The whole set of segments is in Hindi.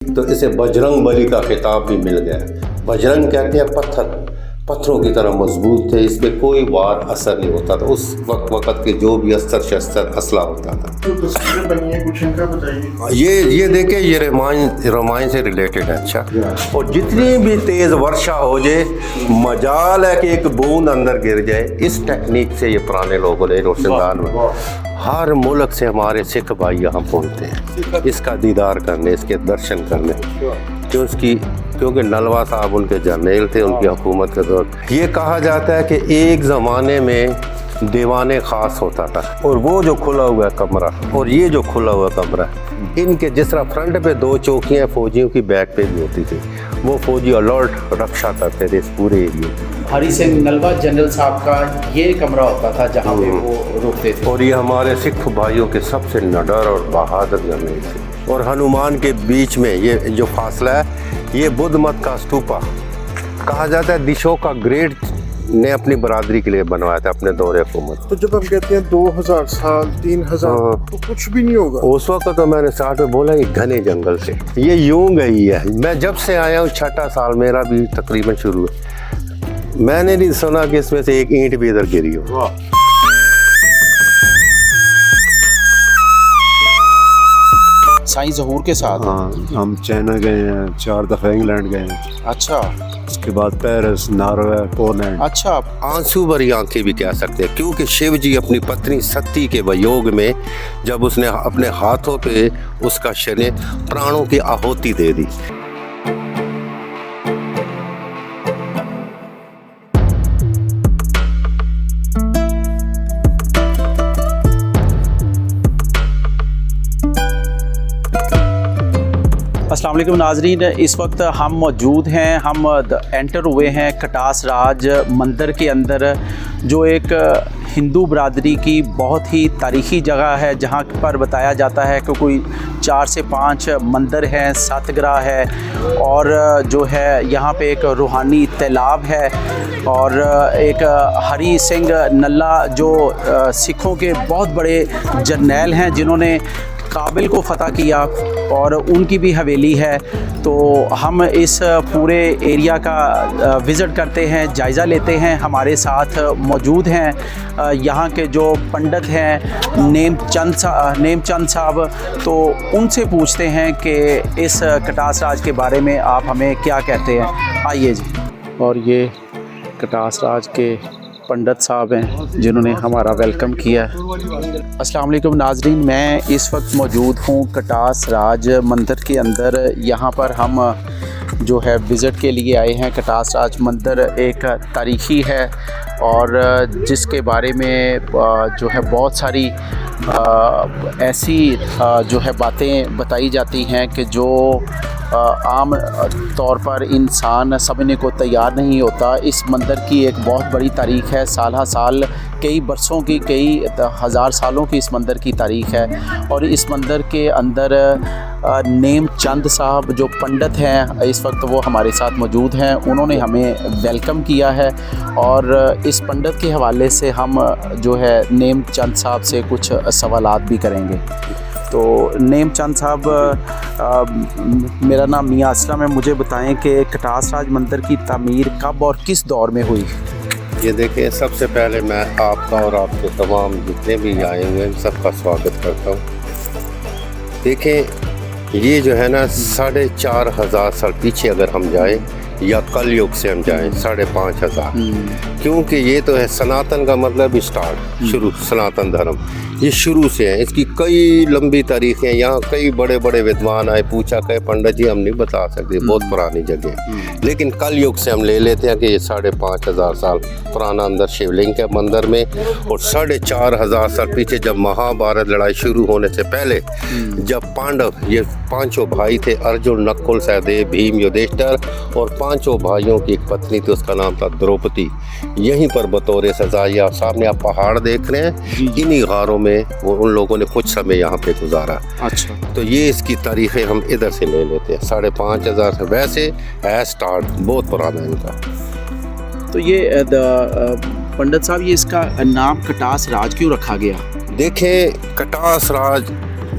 तो इसे बजरंग बली का खिताब भी मिल गया। बजरंग कहते हैं पत्थरों की तरह मजबूत थे, इस पर कोई वार असर नहीं होता था। उस वक्त के जो भी अस्तर शस्त्र असला होता था। तो तस्वीरें बनी है, कुछ इनका बताइए। ये देखिए, ये रामायण से रिलेटेड है। अच्छा, और जितनी भी तेज़ वर्षा हो जाए, मजाल है कि एक बूंद अंदर गिर जाए। इस टेक्निक से ये पुराने लोगों ने रोशनदान में हर मुल्क से हमारे सिख भाई यहाँ पहुँचते हैं इसका दीदार करने, इसके दर्शन करने। क्योंकि नलवा साहब उनके जर्नैल थे उनकी हुकूमत के दौर। ये कहा जाता है कि एक ज़माने में दीवाने ख़ास होता था, और वो जो खुला हुआ कमरा और ये जो खुला हुआ कमरा, इनके जिस तरह फ्रंट पे दो चौकियाँ फौजियों की बैक पे भी होती थी, वो फौजी अलर्ट रक्षा करते थे इस पूरे एरिया। हरी सिंह नलवा जनरल साहब का ये कमरा होता था जहाँ पे वो रुकते थे। और ये हमारे सिख भाइयों के सबसे निडर और बहादुर जर्नैल थे। और हनुमान के बीच में ये जो फासला है, ये बुद्ध मत का स्तूपा कहा जाता है। दिशो का ग्रेट ने अपनी बरादरी के लिए बनवाया था अपने दौरे हुकूमत। तो जब हम कहते हैं 2000 साल 3000 तो कुछ भी नहीं होगा उस वक्त। तो मैंने स्टार्ट में बोला, ये घने जंगल से ये यूं गई है। मैं जब से आया हूँ, 6ठा साल मेरा भी तकरीबन शुरू है, मैंने नहीं सुना कि इसमें से एक ईंट भी इधर गिरी हो। साईं ज़हूर के साथ। हाँ, हम चाइना गए हैं, 4 दफ़ा इंग्लैंड गए हैं, अच्छा उसके बाद पेरिस, नॉर्वे, पोलैंड। अच्छा। आंसू भरी आंखें भी कह सकते हैं, क्योंकि शिव जी अपनी पत्नी सती के वियोग में जब उसने अपने हाथों पे उसका शरीर प्राणों की आहुति दे दी। अस्सलाम वालेकुम नाजरीन, इस वक्त हम मौजूद हैं, हम एंटर हुए हैं कटास राज मंदिर के अंदर, जो एक हिंदू बरादरी की बहुत ही तारीख़ी जगह है, जहां पर बताया जाता है कि कोई 4 से 5 मंदिर हैं, सतग्रह है, और जो है यहाँ पे एक रूहानी तालाब है, और एक हरी सिंह नल्ला जो सिखों के बहुत बड़े जर्नैल हैं जिन्होंने काबिल को फ़तह किया, और उनकी भी हवेली है। तो हम इस पूरे एरिया का विज़िट करते हैं, जायज़ा लेते हैं। हमारे साथ मौजूद हैं यहाँ के जो पंडित हैं नेमचंद साहब, तो उनसे पूछते हैं कि इस कटास राज के बारे में आप हमें क्या कहते हैं। आइए जी। और ये कटास राज के पंडित साहब हैं जिन्होंने हमारा वेलकम किया है। अस्सलाम वालेकुम नाजरीन, मैं इस वक्त मौजूद हूँ कटास राज मंदिर के अंदर। यहाँ पर हम जो है विज़िट के लिए आए हैं। कटास राज मंदिर एक तारीख़ी है, और जिसके बारे में जो है बहुत सारी ऐसी जो है बातें बताई जाती हैं कि जो आम तौर पर इंसान समझने को तैयार नहीं होता। इस मंदिर की एक बहुत बड़ी तारीख़ है, साल साल कई बरसों की, कई हज़ार सालों की इस मंदिर की तारीख़ है। और इस मंदिर के अंदर नेमचंद साहब जो पंडित हैं, इस वक्त वो हमारे साथ मौजूद हैं, उन्होंने हमें वेलकम किया है। और इस पंडित के हवाले से हम जो है नेमचंद साहब से कुछ सवालात भी करेंगे। तो नेमचंद साहब, मेरा नाम मियां असलम है, मुझे बताएं कि कटास राज मंदिर की तामीर कब और किस दौर में हुई? ये देखें, सबसे पहले मैं आपका और आपके तमाम जितने भी आए हुए हैं सबका स्वागत करता हूँ। देखें, ये जो है ना 4500 साल पीछे अगर हम जाएं, या कल युग से हम जाएं 5500, क्योंकि ये तो है सनातन का मतलब स्टार्ट, शुरू, सनातन धर्म ये शुरू से है। इसकी कई लंबी तारीखें हैं। यहाँ कई बड़े बड़े विद्वान आए, पूछा कहे पंडित जी हम नहीं बता सकते, बहुत पुरानी जगह। लेकिन कल युग से हम ले लेते हैं कि ये 5500 साल पुराना अंदर शिवलिंग है मंदिर में। और 4500 साल पीछे जब महाभारत लड़ाई शुरू होने से पहले, जब पांडव, ये 5 भाई थे, अर्जुन, नकुल, सहदेव, भीम, युधिष्ठिर, और 5 भाइयों की एक पत्नी थी, उसका नाम था द्रौपदी। यहीं पर बतौर सजा, या सामने आप पहाड़ देख रहे हैं, इन्हीं गारों में वो उन लोगों ने कुछ समय यहाँ पे गुजारा। अच्छा। तो ये इसकी तारीखें हम इधर से ले लेते हैं, 5500 से। वैसे है स्टार्ट बहुत पुराना इनका। तो ये पंडित साहब, ये इसका नाम कटास राज क्यों रखा गया? देखें, कटास राज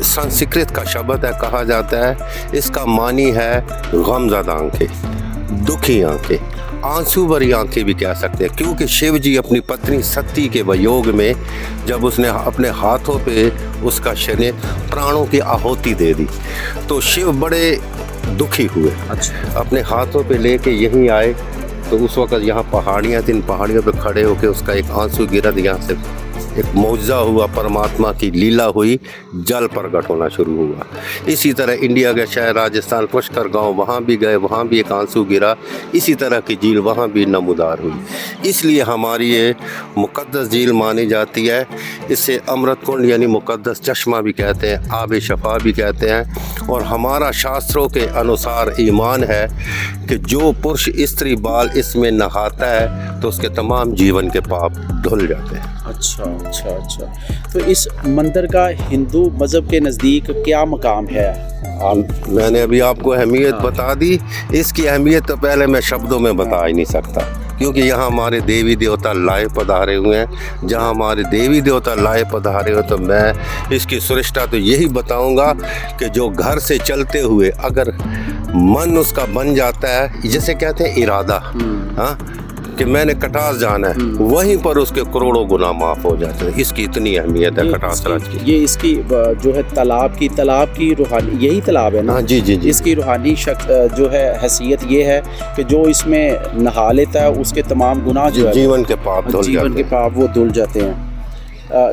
संस्कृत का शब्द है, कहा जाता है इसका मानी है गमज़दा आंखें, दुखी आंखें, आंसू भरी आंखें भी कह सकते हैं, क्योंकि शिव जी अपनी पत्नी सती के वियोग में जब उसने अपने हाथों पे उसका शरीर प्राणों की आहुति दे दी तो शिव बड़े दुखी हुए। अच्छा। अपने हाथों पे लेके यहीं आए तो उस वक़्त यहाँ पहाड़ियाँ थी, इन पहाड़ियों पे खड़े होके उसका एक आंसू गिरा, यहाँ से एक मौजज़ा हुआ, परमात्मा की लीला हुई, जल प्रकट होना शुरू हुआ। इसी तरह इंडिया के शहर राजस्थान पुष्कर गांव, वहाँ भी गए, वहाँ भी एक आंसू गिरा, इसी तरह की झील वहाँ भी नमूदार हुई। इसलिए हमारी ये मुक़द्दस झील मानी जाती है। इसे अमृत कुंड यानी मुक़द्दस चश्मा भी कहते हैं, आब शफ़ा भी कहते हैं। और हमारा शास्त्रों के अनुसार ईमान है कि जो पुरुष स्त्री बाल इसमें नहाता है तो उसके तमाम जीवन के पाप धुल जाते हैं। अच्छा अच्छा अच्छा। तो इस मंदिर का हिंदू मज़हब के नज़दीक क्या मकाम है? मैंने अभी आपको अहमियत बता दी, इसकी अहमियत तो पहले मैं शब्दों में बता ही नहीं सकता, क्योंकि यहाँ हमारे देवी देवता लाए पधारे हुए हैं। जहाँ हमारे देवी देवता लाए पधारे हुए तो मैं इसकी सुरक्षा तो यही बताऊंगा कि जो घर से चलते हुए अगर मन उसका बन जाता है, जैसे कहते हैं इरादा, हाँ, कि मैंने कटास जाना है, वहीं पर उसके करोड़ों गुना माफ़ हो जाते हैं। इसकी इतनी अहमियत है कटास राज की। ये इसकी जो है तालाब की रूहानी, यही तालाब है ना? हाँ जी जी जी। इसकी रूहानी जो है हैसियत ये है कि जो इसमें नहा लेता है उसके तमाम गुनाह जो है जीवन के पाप धुल जीवन जाते के पाप वो धुल जाते हैं।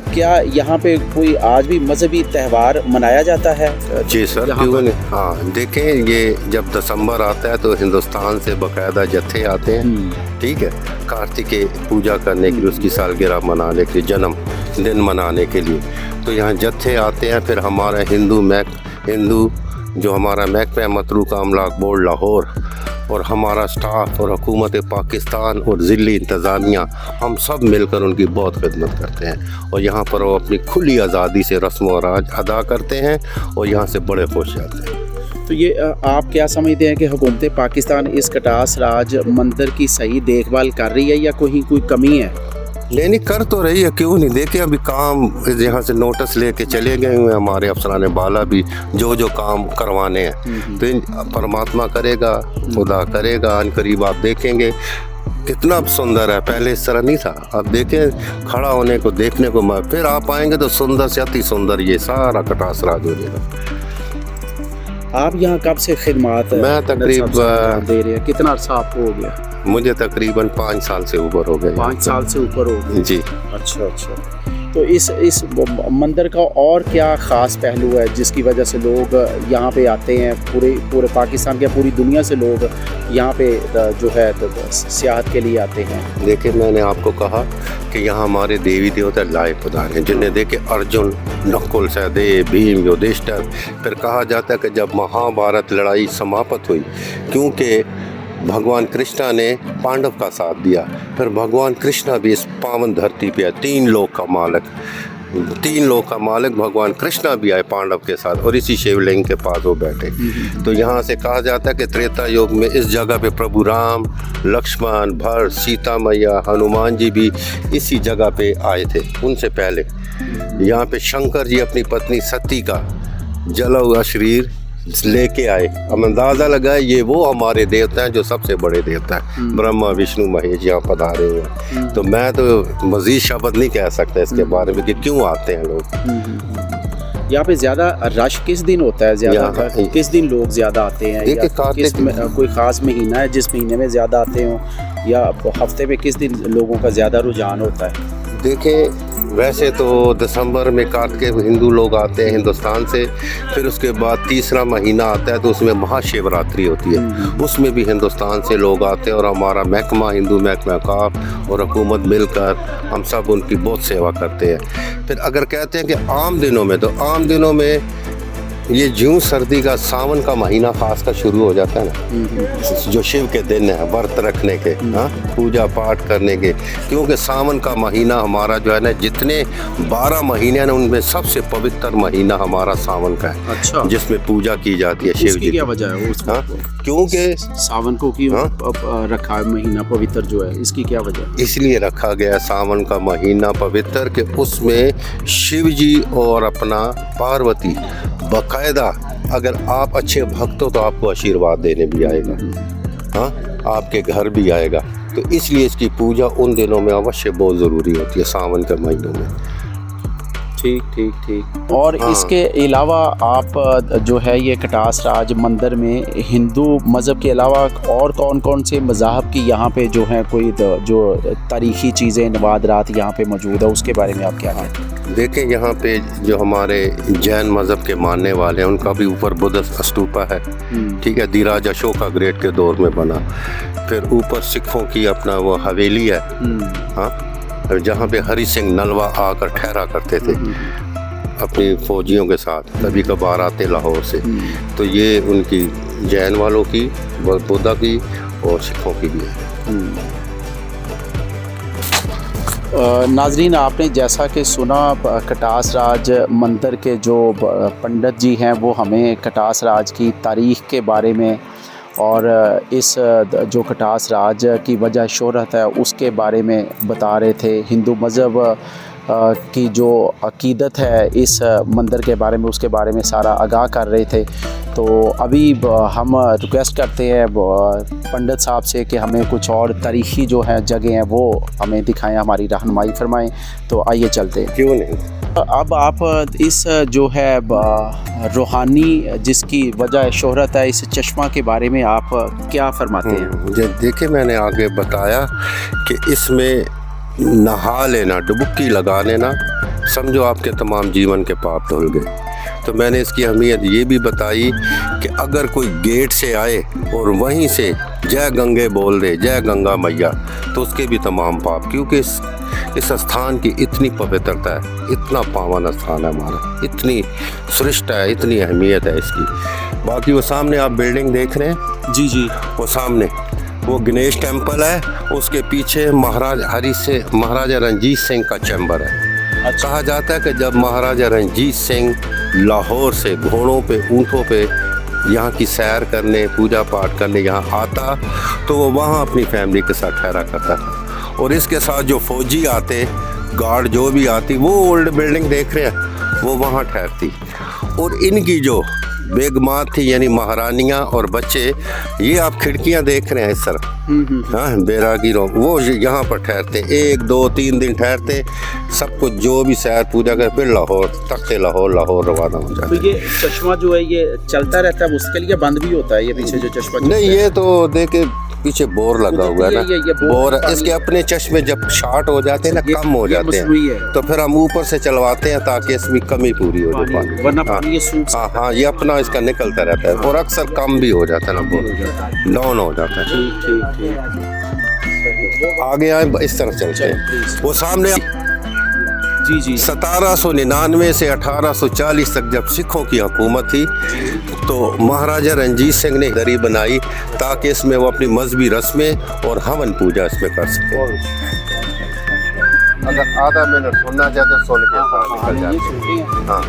क्या यहाँ पे कोई आज भी मजहबी त्यौहार मनाया जाता है? जी सर, क्यों नहीं। हाँ देखें, ये जब दिसंबर आता है तो हिंदुस्तान से बाकायदा जत्थे आते हैं, ठीक है, कार्तिक के पूजा करने के लिए, उसकी सालगिरह मनाने के लिए, जन्म दिन मनाने के लिए, तो यहाँ जत्थे आते हैं। फिर हमारा हिंदू जो हमारा महकमा मतरूका अमलाक बोर्ड लाहौर और हमारा स्टाफ और हुकूमत पाकिस्तान और ज़िली इंतज़ामिया, हम सब मिलकर उनकी बहुत खिदमत करते हैं और यहाँ पर वो अपनी खुली आज़ादी से रस्म व राज अदा करते हैं और यहाँ से बड़े खुश जाते हैं। तो ये आप क्या समझते हैं कि हुकूमत पाकिस्तान इस कटास राज मंदिर की सही देखभाल कर रही है या कोई कमी है? लेनी कर तो रही है, क्यों नहीं। देखिए अभी काम यहाँ से नोटिस लेके चले गए हुए हमारे अफसरान बाला भी, जो काम करवाने हैं तो परमात्मा करेगा, खुदा करेगा, अन करीब आप देखेंगे कितना सुंदर है। पहले इस तरह नहीं था, अब देखें खड़ा होने को, देखने को, फिर आप आएंगे तो सुंदर से अति सुंदर ये सारा कटास राज हो जाएगा। आप यहाँ कब से खिदमत मैं तकरीबन दे रहे हैं? कितना अर्सा आपको हो गया? मुझे तकरीबन 5 साल से ऊपर हो गए। 5 साल से ऊपर हो गए जी। अच्छा अच्छा। तो इस मंदिर का और क्या ख़ास पहलू है जिसकी वजह से लोग यहाँ पे आते हैं? पूरे पाकिस्तान के, पूरी दुनिया से लोग यहाँ पे जो है सियाहत के लिए आते हैं। देखिए मैंने आपको कहा कि यहाँ हमारे देवी देवता लाए पधारे हैं, जिन्हें देखे अर्जुन, नकुल, सहदेव, भीम, युधिष्ठिर। फिर कहा जाता है कि जब महाभारत लड़ाई समाप्त हुई, क्योंकि भगवान कृष्णा ने पांडव का साथ दिया, फिर भगवान कृष्णा भी इस पावन धरती पे आए, 3 लोक का मालिक भगवान कृष्णा भी आए पांडव के साथ और इसी शिवलिंग के पास वो बैठे। तो यहाँ से कहा जाता है कि त्रेता युग में इस जगह पे प्रभु राम, लक्ष्मण, भरत, सीता मैया, हनुमान जी भी इसी जगह पे आए थे। उनसे पहले यहाँ पे शंकर जी अपनी पत्नी सती का जला हुआ शरीर लेके आए। हम अंदाज़ा लगाए ये वो हमारे देवता हैं जो सबसे बड़े देवता हैं, ब्रह्मा विष्णु महेश यहाँ पधारे हुए हैं। तो मैं तो मज़ीद शब्द नहीं कह सकता इसके बारे में कि क्यों आते हैं लोग। यहाँ पे ज़्यादा रश किस दिन होता है? ज़्यादा किस दिन लोग ज़्यादा आते हैं? देखिए कार्तिक कोई ख़ास महीना है जिस महीने में ज़्यादा आते हों, या हफ्ते में किस दिन लोगों का ज़्यादा रुझान होता है? देखें वैसे तो दिसंबर में कार्तिक हिंदू लोग आते हैं हिंदुस्तान से, फिर उसके बाद तीसरा महीना आता है तो उसमें महाशिवरात्रि होती है, उसमें भी हिंदुस्तान से लोग आते हैं और हमारा महकमा, हिंदू महकमा काफ और हुकूमत मिलकर हम सब उनकी बहुत सेवा करते हैं। फिर अगर कहते हैं कि आम दिनों में, तो आम दिनों में ये जून सर्दी का सावन का महीना खास का शुरू हो जाता है ना, जो शिव के दिन है व्रत रखने के, हाँ, पूजा पाठ करने के, क्योंकि सावन का महीना हमारा जो है ना, जितने 12 महीने हैं ना उनमें सबसे पवित्र महीना हमारा सावन का है। अच्छा, जिसमें पूजा की जाती है शिव इसकी जी क्या की। वजह है उसकी? हाँ, क्योंकि सावन को क्यों रखा है महीना पवित्र जो है, इसकी क्या वजह है? इसलिए रखा गया है सावन का महीना पवित्र कि उसमें शिव जी और अपना पार्वती बाकायदा, अगर आप अच्छे भक्त हो तो आपको आशीर्वाद देने भी आएगा, हाँ, आपके घर भी आएगा। तो इसलिए इसकी पूजा उन दिनों में अवश्य बहुत ज़रूरी होती है, सावन के महीनों में। ठीक ठीक ठीक। और हाँ। इसके अलावा आप जो है ये कटास राज मंदिर में हिंदू मज़हब के अलावा और कौन कौन से मज़ाहब की यहाँ पे जो है कोई जो तारीख़ी चीज़ें नवादरात यहाँ पे मौजूद है, उसके बारे में आप क्या कहते हैं? देखें, यहाँ पे जो हमारे जैन मज़हब के मानने वाले हैं उनका भी ऊपर बुद्ध स्तूपा है, ठीक है, धीराज अशोका ग्रेट के दौर में बना। फिर ऊपर सिखों की अपना वो हवेली है, हाँ, जहाँ पे हरि सिंह नलवा आकर ठहरा करते थे अपनी फौजियों के साथ, कभी कभार आते लाहौर से। तो ये उनकी जैन वालों की, बुद्धा की और सिखों की भी है। नाजरीन, आपने जैसा कि सुना कटास राज मंदिर के जो पंडित जी हैं वो हमें कटास राज की तारीख़ के बारे में और इस जो कटास राज की वजह शोहरत है उसके बारे में बता रहे थे। हिंदू मज़हब की जो अकीदत है इस मंदिर के बारे में, उसके बारे में सारा आगाह कर रहे थे। तो अभी हम रिक्वेस्ट करते हैं पंडित साहब से कि हमें कुछ और तारीख़ी जो है जगह हैं वो हमें दिखाएं, हमारी रहनुमाई फरमाएं। तो आइए चलते हैं। क्यों नहीं। अब आप इस जो है रूहानी जिसकी वजह शोहरत है इस चश्मा के बारे में आप क्या फरमाते हैं? देखिए, मैंने आगे बताया कि इसमें नहा लेना, डुबकी लगा लेना, समझो आपके तमाम जीवन के पाप धुल गए। तो मैंने इसकी अहमियत ये भी बताई कि अगर कोई गेट से आए और वहीं से जय गंगे बोल दे, जय गंगा मैया, तो उसके भी तमाम पाप, क्योंकि इस स्थान की इतनी पवित्रता है, इतना पावन स्थान है हमारा, इतनी श्रेष्ठ है, इतनी अहमियत है इसकी। बाकी वो सामने आप बिल्डिंग देख रहे हैं, जी जी, वो सामने वो गणेश टेम्पल है, उसके पीछे महाराजा रंजीत सिंह का चैम्बर है। कहा जाता है कि जब महाराजा रंजीत सिंह लाहौर से घोड़ों पे, ऊँटों पे यहाँ की सैर करने, पूजा पाठ करने यहाँ आता, तो वो वहाँ अपनी फैमिली के साथ ठहरा करता था। और इसके साथ जो फौजी आते, गार्ड जो भी आती, वो ओल्ड बिल्डिंग देख रहे हैं, वो वहाँ ठहरती। और इनकी जो बेगमात थी, यानी महारानियाँ और बच्चे, ये आप खिड़कियाँ देख रहे हैं इस तरफ, हाँ, बैरागीरों, वो यहाँ पर ठहरते, 1 2 3 दिन ठहरते, सब कुछ जो भी सैर पूजा कर, फिर लाहौर, तख्ते लाहौर रवाना हो जाते। तो ये चश्मा जो है ये चलता रहता है मुश्किल या बंद भी होता है? ये पीछे जो चश्मा नहीं, ये तो देखे पीछे बोर लगा हुआ है ना, बोर इसके अपने चश्मे जब शार्ट हो जाते हैं ना, कम हो जाते हैं, तो फिर हम ऊपर से चलवाते हैं ताकि इसमें कमी पूरी हो जाए पानी, वरना पानी ये सूख। हाँ हाँ, ये अपना इसका निकलता रहता है और अक्सर कम भी हो जाता है ना, बोर डाउन हो जाता है। आगे आए, इस तरफ चलते हैं। वो सामने जी जी, 1799 से 1840 तक जब सिखों की हुकूमत थी, तो महाराजा रंजीत सिंह ने दरी बनाई ताकि इसमें वो अपनी मजहबी रस्में और हवन पूजा इसमें कर सके। अगर आधा मिनट सुनना चाहते तो सुन के निकल जाते हैं। हाँ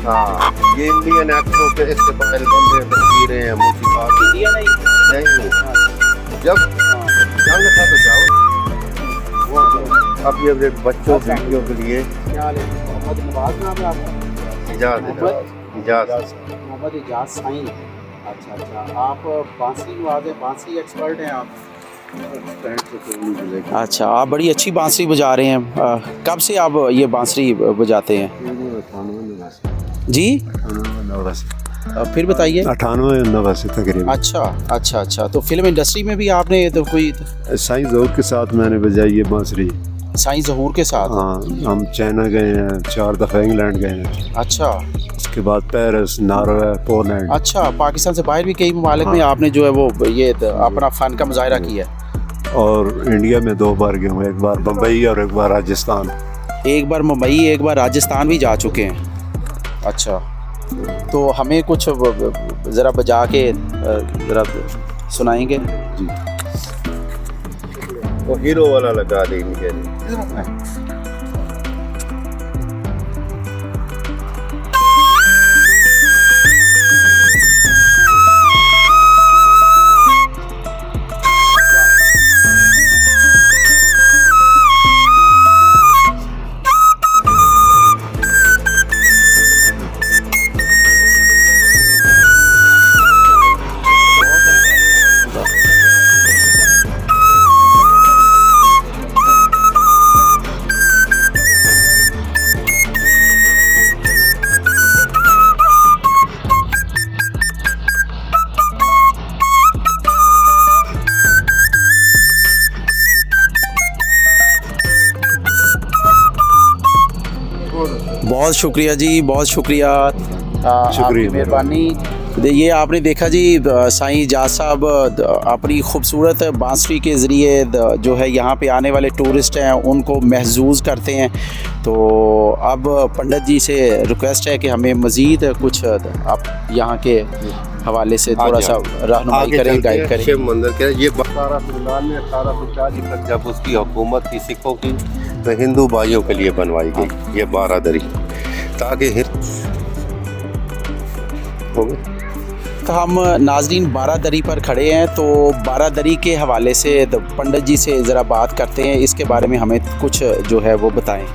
हाँ, ये इंडियन एक्टरों के इससे पहले बंदे तस्वीरें हैं, नहीं, जब जंग था तो जाओ, अब ये बच्चों के लिए मोहम्मद इजाज़ साईं। अच्छा, आप बांसुरी एक्सपर्ट हैं आप? अच्छा, आप बड़ी अच्छी बांसुरी बजा रहे हैं। कब से आप ये बांसुरी बजाते हैं जी? फिर बताइए। 98-99 से तकरीबन। अच्छा, तो फिल्म इंडस्ट्री में भी आपने तो कोई साईं ज़हूर के साथ मैंने बजाई है बांसुरी। साईं ज़हूर के साथ? हाँ, हम चाइना गए हैं, 4 दफ़ा इंग्लैंड गए हैं। अच्छा, उसके बाद पेरिस, नॉर्वे, पोलैंड। अच्छा, पाकिस्तान से बाहर भी कई ममालिक में आपने जो है वो ये अपना फ़न का मुजाहिरा किया है? और इंडिया में 2 बार गए हूँ, एक बार मुंबई और एक बार राजस्थान। एक बार मुंबई, एक बार राजस्थान भी जा चुके हैं। अच्छा, तो हमें कुछ ज़रा बजा के ज़रा सुनाएंगे। जी। वो हीरो वाला लगा देंगे। बहुत शुक्रिया जी, बहुत शुक्रिया। आपकी शुक्रिया। मेहरबानी। ये आपने देखा जी, साईं इजाज़ साहब अपनी खूबसूरत बांसुरी के ज़रिए जो है यहाँ पे आने वाले टूरिस्ट हैं उनको महसूस करते हैं। तो अब पंडित जी से रिक्वेस्ट है कि हमें मज़ीद कुछ आप यहाँ के हवाले से थोड़ा सा रहनुमाई करें, गाइड करें। शिव मंदिर के ये 1899 1840 तक जब उसकी हुकूमत थी सिखों की, तो हिंदू भाइयों के लिए बनवाई गई ये बारादरी, ताकि हो गए। तो हम नाजरीन बारादरी पर खड़े हैं, तो बारादरी के हवाले से पंडित जी से ज़रा बात करते हैं, इसके बारे में हमें कुछ जो है वो बताएं।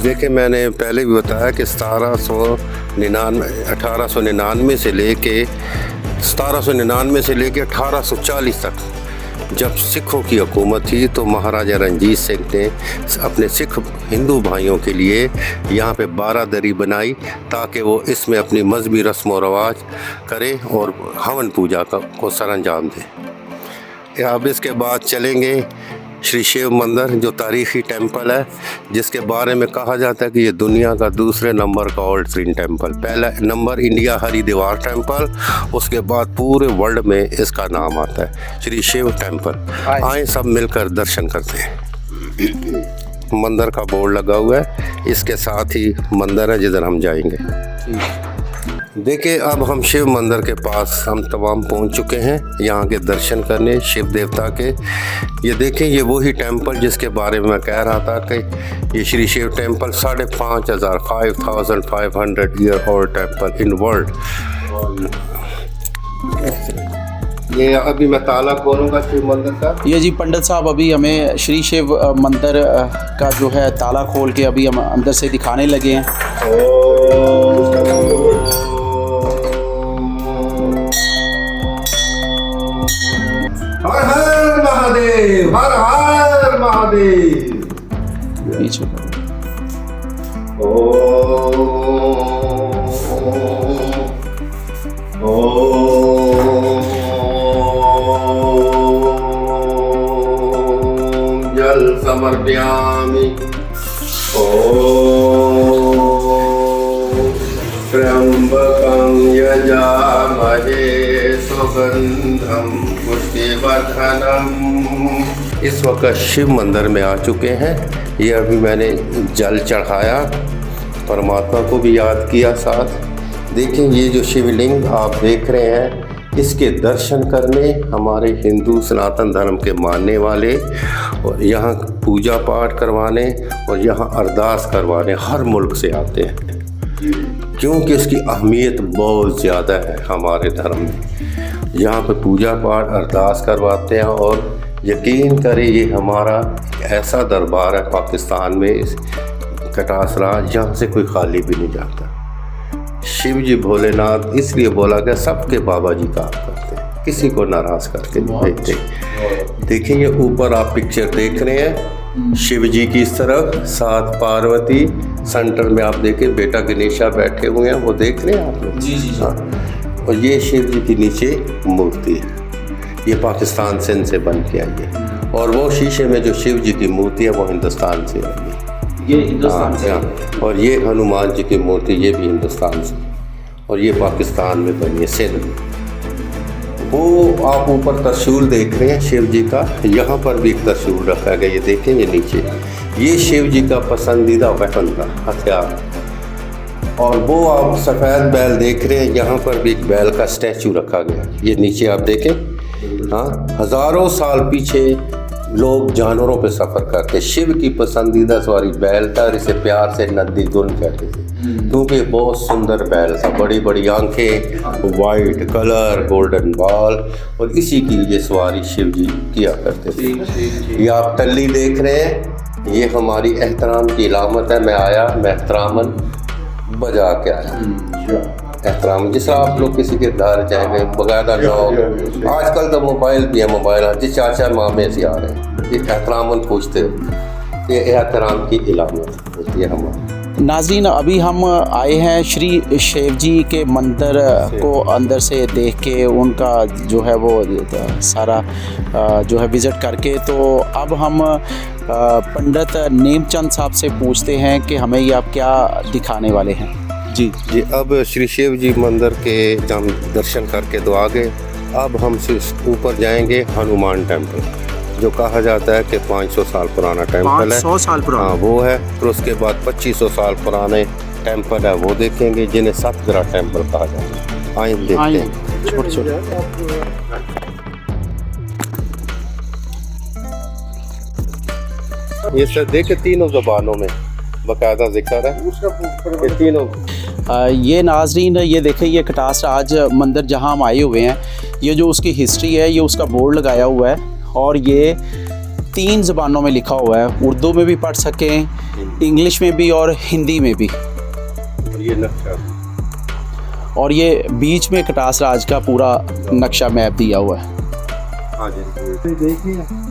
देखिए, मैंने पहले भी बताया कि 1899 से लेके 1840 तक जब सिखों की हुकूमत थी, तो महाराजा रणजीत सिंह ने अपने सिख हिंदू भाइयों के लिए यहाँ पे बारादरी बनाई, ताकि वो इसमें अपनी मजहबी रस्म व रवाज करें और हवन पूजा को सरअंजाम दें। अब इसके बाद चलेंगे श्री शिव मंदिर, जो तारीख़ी टेंपल है, जिसके बारे में कहा जाता है कि ये दुनिया का दूसरे नंबर का ओल्ड श्रीन टेंपल। पहला नंबर इंडिया हरिद्वार टेंपल, उसके बाद पूरे वर्ल्ड में इसका नाम आता है श्री शिव टेंपल। आए सब मिलकर दर्शन करते हैं। मंदिर का बोर्ड लगा हुआ है, इसके साथ ही मंदिर है जिधर हम जाएंगे। देखिए, अब हम शिव मंदिर के पास हम तमाम पहुंच चुके हैं, यहाँ के दर्शन करने शिव देवता के। ये देखें, ये वही टेंपल जिसके बारे में मैं कह रहा था कि ये Shri Shiva temple 5500 year old temple in world. ये अभी मैं ताला खोलूँगा शिव मंदिर का। ये जी पंडित साहब अभी हमें श्री शिव मंदिर का जो है ताला खोल के अभी हम अंदर से दिखाने लगे हैं। हर हर महादेव, हर हर महादेव। पीछे जल समर्पयामि। त्र्यंबकं यजामहे सुगंधं पुष्टिवर्धनम्। इस वक्त शिव मंदिर में आ चुके हैं। ये अभी मैंने जल चढ़ाया, परमात्मा को भी याद किया साथ। देखें, ये जो शिवलिंग आप देख रहे हैं, इसके दर्शन करने हमारे हिंदू सनातन धर्म के मानने वाले और यहाँ पूजा पाठ करवाने और यहाँ अरदास करवाने हर मुल्क से आते हैं, क्योंकि इसकी अहमियत बहुत ज़्यादा है हमारे धर्म में। यहाँ पे पूजा पाठ अरदास करवाते हैं और यकीन करें, ये हमारा ऐसा दरबार है पाकिस्तान में, इस कटास राज, जहाँ से कोई खाली भी नहीं जाता। शिव जी भोलेनाथ इसलिए बोला गया, सबके बाबा जी काम करते हैं, किसी को नाराज़ करके नहीं भेजते। देखिए, ये ऊपर आप पिक्चर देख रहे हैं, शिव जी की इस तरफ, साथ पार्वती, सेंटर में आप देखें बेटा गणेशा बैठे हुए हैं, वो देख रहे हैं आप लोग। जी जी। हाँ, और ये शिव जी की नीचे मूर्ति है, ये पाकिस्तान सिंध से बन के आई है, और वो शीशे में जो शिव जी की मूर्ति है वो हिंदुस्तान से आई है। ये हिंदुस्तान से। और ये हनुमान जी की मूर्ति, ये भी हिंदुस्तान से, और ये पाकिस्तान में बनी है, सिंध में। वो आप ऊपर त्रिशूल देख रहे हैं शिव जी का, यहाँ पर भी एक त्रिशूल रखा गया, ये देखें, ये नीचे, ये शिव जी का पसंदीदा वेपन था, हथियार। और वो आप सफ़ेद बैल देख रहे हैं, यहाँ पर भी एक बैल का स्टैचू रखा गया। ये नीचे आप देखें, हाँ, हज़ारों साल पीछे लोग जानवरों पे सफ़र करते। शिव की पसंदीदा सवारी बैल था और इसे प्यार से नंदी गुन कहते थे, क्योंकि बहुत सुंदर बैल था, बड़ी बड़ी आंखें, वाइट कलर, गोल्डन बाल, और इसी की ये सवारी शिव जी किया करते थे। ये आप टल्ली देख रहे हैं, ये हमारी एहतराम की इलामत है। मैं आया, मैं एहतरामन बजा के आया। एहतराम जिस आप लोग किसी के घर जाएंगे बकायदा लोग, आजकल तो मोबाइल भी है, मोबाइल जी चाचा मामे से आ रहे हैं, ये एहतरामन पूछते हो, ये एहतराम की इलामत होती है हमारी। नाज़रीन, अभी हम आए हैं श्री शिव जी के मंदिर को अंदर से देख के, उनका जो है वो सारा जो है विज़िट करके। तो अब हम पंडित नेमचंद साहब से पूछते हैं कि हमें ये आप क्या दिखाने वाले हैं। जी जी, अब श्री शिव जी मंदिर के हम दर्शन करके तो आ गए। अब हम ऊपर जाएंगे हनुमान टेम्पल, जो कहा जाता है कि 500 साल पुराना टेम्पल है। 500 साल पुराना? हाँ, वो है। फिर उसके बाद 2500 साल पुराने टेम्पल है, वो देखेंगे, जिन्हें सतग्रह टेम्पल कहा जाता है। आइए देखते हैं। छोटे ये सब देखे तीनों ज़बानों में बाकायदा जिक्र है, ये तीनों। ये नाज़रीन, ये देखें, ये कटास राज मंदिर जहाँ हम आए हुए हैं, ये जो उसकी हिस्ट्री है, ये उसका बोर्ड लगाया हुआ है, और ये 3 ज़बानों में लिखा हुआ है। उर्दू में भी पढ़ सकें, इंग्लिश में भी और हिंदी में भी। ये नक्शा, और ये बीच में कटास राज का पूरा नक्शा मैप दिया हुआ है। हाँ जी, देखिए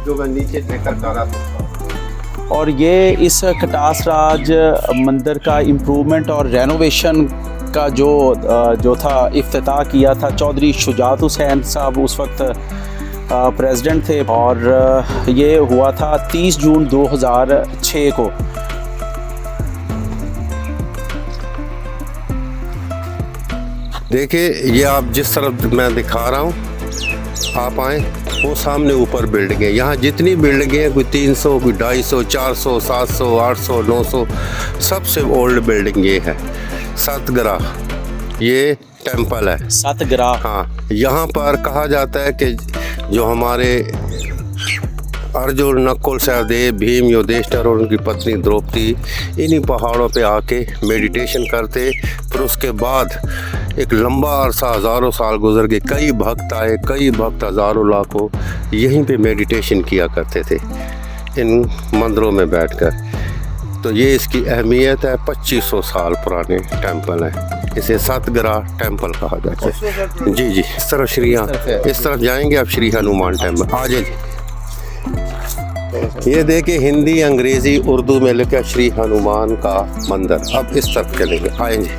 जो मैं नीचे देखकर जा रहा था। और ये इस कटास राज मंदिर का इम्प्रूवमेंट और रेनोवेशन का जो था, इफ्तिताह किया था चौधरी शुजात हुसैन साहब, उस वक्त प्रेसिडेंट थे, और ये हुआ था 30 जून 2006 को। देखिए, ये आप जिस तरफ मैं दिखा रहा हूँ, आप आए, वो सामने ऊपर बिल्डिंग है। यहाँ जितनी बिल्डिंगें हैं, कोई 300, कोई 250, 400, 700, 800, 900, सबसे ओल्ड बिल्डिंग ये है। सतग्रह ये टेम्पल है, सतग्रह। हाँ, यहाँ पर कहा जाता है कि जो हमारे अर्जुन, नकुल, सहदेव, भीम, युधिष्ठिर और उनकी पत्नी द्रौपदी इन्हीं पहाड़ों पे आके मेडिटेशन करते। फिर उसके बाद एक लंबा अरसा, हज़ारों साल गुजर गए, कई भक्त आए, कई भक्त हज़ारों लाखों यहीं पे मेडिटेशन किया करते थे इन मंदिरों में बैठकर। तो ये इसकी अहमियत है। 2500 साल पुराने टेम्पल है, इसे सतग्रह टेम्पल कहा जाता है। जी जी, इस तरफ इस तरफ जाएंगे आप, श्री हनुमान टेम्पल आ जाइए। ये देखिए, हिंदी, अंग्रेज़ी, उर्दू में लिखा श्री हनुमान का मंदिर। अब इस तरफ चलेंगे, आएंगे।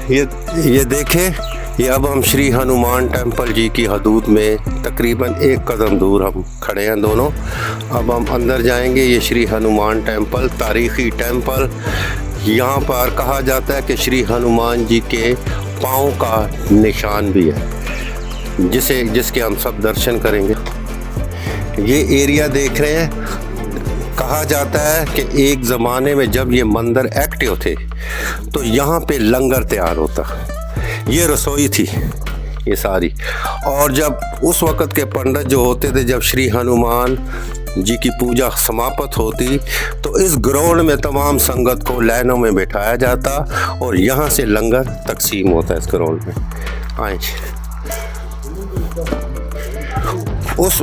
ये देखें, ये अब हम श्री हनुमान टेम्पल जी की हदूद में तकरीबन 1 कदम दूर हम खड़े हैं दोनों। अब हम अंदर जाएंगे। ये श्री हनुमान टेम्पल, तारीख़ी टेम्पल। यहाँ पर कहा जाता है कि श्री हनुमान जी के पाँव का निशान भी है, जिसके हम सब दर्शन करेंगे। ये एरिया देख रहे हैं, कहा जाता है कि एक ज़माने में जब ये मंदिर एक्टिव थे तो यहाँ पे लंगर तैयार होता। ये रसोई थी ये सारी, और जब उस वक़्त के पंडित जो होते थे, जब श्री हनुमान जी की पूजा समाप्त होती तो इस ग्राउंड में तमाम संगत को लाइनों में बैठाया जाता और यहाँ से लंगर तकसीम होता है इस ग्राउंड में। आए उस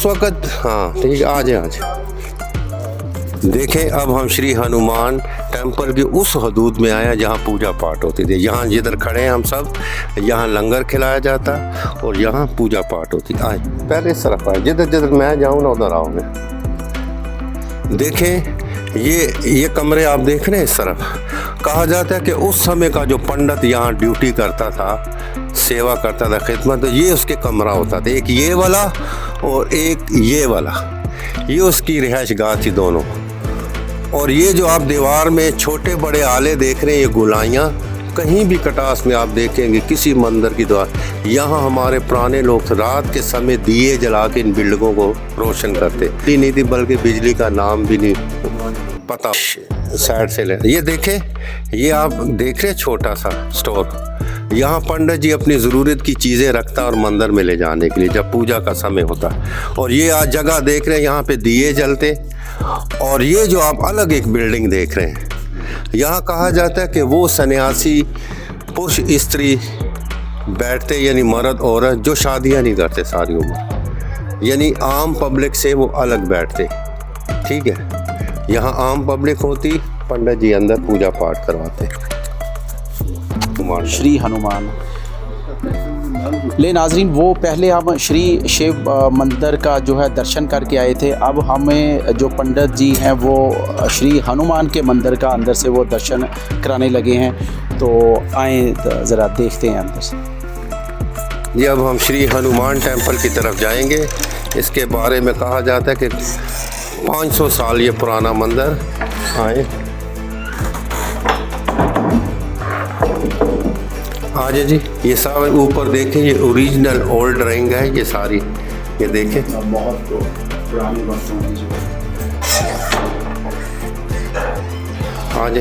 वक़्त, हाँ ठीक है, आज देखें। अब हम श्री हनुमान टेम्पल की उस हदूद में आए जहाँ पूजा पाठ होती थी। यहाँ जिधर खड़े हैं हम सब, यहाँ लंगर खिलाया जाता और यहाँ पूजा पाठ होती। आए पहले इस तरफ आए, जिधर जिधर मैं जाऊँ ना उधर आओगे। देखें, ये कमरे आप देख रहे हैं इस तरफ। कहा जाता है कि उस समय का जो पंडित यहाँ ड्यूटी करता था, सेवा करता था, खिदमत, तो ये उसके कमरा होता था। एक ये वाला और एक ये वाला, ये उसकी रिहाइश गाह थी दोनों। और ये जो आप दीवार में छोटे बड़े आले देख रहे हैं, ये गोलाइयाँ कहीं भी कटास में आप देखेंगे किसी मंदिर की द्वार, यहाँ हमारे पुराने लोग रात के समय दिए जला के इन बिल्डिंगों को रोशन करते नहीं थी, बल्कि बिजली का नाम भी नहीं पता। साइड से ले ये देखें, ये आप देख रहे छोटा सा स्टोर, यहाँ पंडित जी अपनी ज़रूरत की चीज़ें रखता और मंदिर में ले जाने के लिए जब पूजा का समय होता। और ये आज जगह देख रहे हैं, यहाँ पे दिए जलते। और ये जो आप अलग एक बिल्डिंग देख रहे हैं, यहाँ कहा जाता है कि वो सन्यासी पुरुष स्त्री बैठते, यानी मर्द औरत जो शादियाँ नहीं करते सारी उम्र, यानी आम पब्लिक से वो अलग बैठते। ठीक है, यहाँ आम पब्लिक होती, पंडित जी अंदर पूजा पाठ करवाते। श्री हनुमान। ले नाजरीन, वो पहले हम श्री शिव मंदिर का जो है दर्शन करके आए थे। अब हमें जो पंडित जी हैं वो श्री हनुमान के मंदिर का अंदर से वो दर्शन कराने लगे हैं। तो आए ज़रा देखते हैं अंदर से। जी अब हम श्री हनुमान टेम्पल की तरफ जाएंगे। इसके बारे में कहा जाता है कि 500 साल ये पुराना मंदिर। आए आज जी, ये सारे ऊपर देखें, ये ओरिजिनल ओल्ड ड्राइंग है ये सारी, ये देखें बहुत पुरानी वस्तुओं की। आज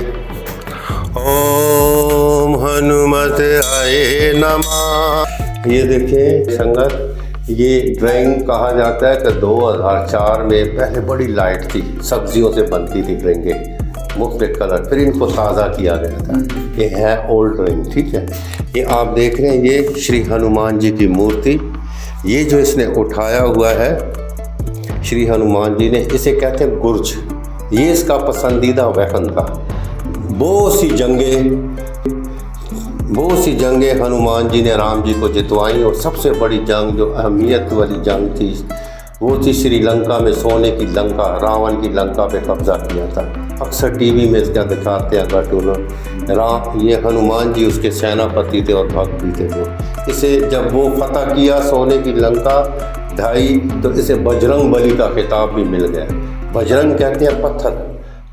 ओम हनुमत आए नमः। ये देखें संगत, ये ड्राइंग कहा जाता है कि 2004 में पहले बड़ी लाइट थी, सब्जियों से बनती थी ड्राइंगें मुख्तलिफ कलर, फिर इनको ताज़ा किया गया था। ये है ओल्ड ड्राइंग। ठीक है, ये आप देख रहे हैं, ये श्री हनुमान जी की मूर्ति, ये जो इसने उठाया हुआ है श्री हनुमान जी ने, इसे कहते हैं गुर्ज। ये इसका पसंदीदा वेपन था। बहुत सी जंगें हनुमान जी ने राम जी को जितवाई, और सबसे बड़ी जंग जो अहमियत वाली जंग थी वो थी श्रीलंका में, सोने की लंका, रावण की लंका पे कब्जा किया था। अक्सर टीवी में इसका दिखाते हैं कार्टून। ये हनुमान जी उसके सेनापति थे और भक्त भी थे वो। इसे जब वो फतह किया सोने की लंका ढाई, तो इसे बजरंग बली का खिताब भी मिल गया। बजरंग कहते हैं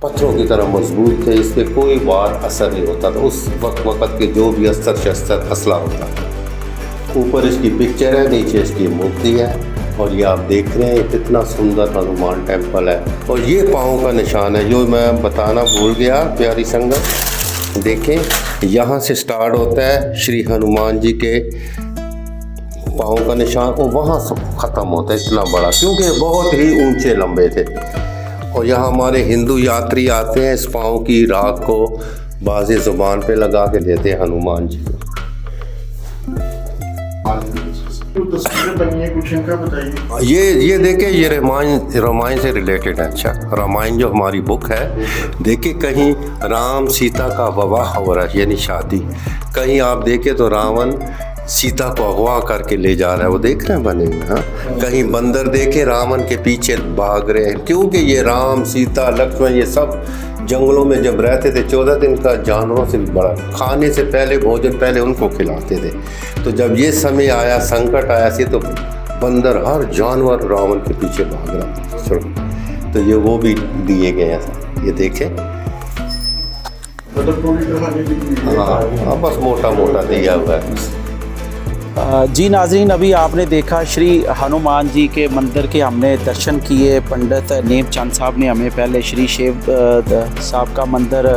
पत्थरों की तरह मजबूत थे, इस पर कोई वार असर नहीं होता था। उस वक्त के जो भी अस्त्र शस्त्र असला होता था। ऊपर इसकी पिक्चर है, नीचे इसकी मूर्ति है। और ये आप देख रहे हैं कितना सुंदर हनुमान टेम्पल है। और ये पाँव का निशान है जो मैं बताना भूल गया प्यारी संगत। देखें, यहाँ से स्टार्ट होता है श्री हनुमान जी के पाँव का निशान, और वहाँ से ख़त्म होता है, इतना बड़ा, क्योंकि बहुत ही ऊंचे लंबे थे। और यहाँ हमारे हिंदू यात्री आते हैं, इस पाँव की राख को बाज़े ज़ुबान पे लगा के देते हैं हनुमान जी को। तस्वीरें बनी है, कुछ इनका बताइए। ये देखिए, ये रामायण से रिलेटेड है। अच्छा, रामायण जो हमारी बुक है, देखिए कहीं राम सीता का विवाह हो रहा है, यानी शादी। कहीं आप देखें तो रावण सीता को अगवा करके ले जा रहा है, वो देख रहे हैं बने हुए। हाँ, कहीं बंदर देखे रावण के पीछे भाग रहे हैं, क्योंकि ये राम सीता लक्ष्मण ये सब जंगलों में जब रहते थे 14 दिन का, जानवरों से भी बड़ा, खाने से पहले भोजन पहले उनको खिलाते थे। तो जब ये समय आया, संकट आया से, तो बंदर हर जानवर रावण के पीछे भाग रहा। तो ये वो भी दिए गए हैं, ये देखें। हाँ, बस मोटा मोटा दिया हुआ है। जी नाज़रीन, अभी आपने देखा श्री हनुमान जी के मंदिर के हमने दर्शन किए। पंडित नेम चंद साहब ने हमें पहले श्री शिव साहब का मंदिर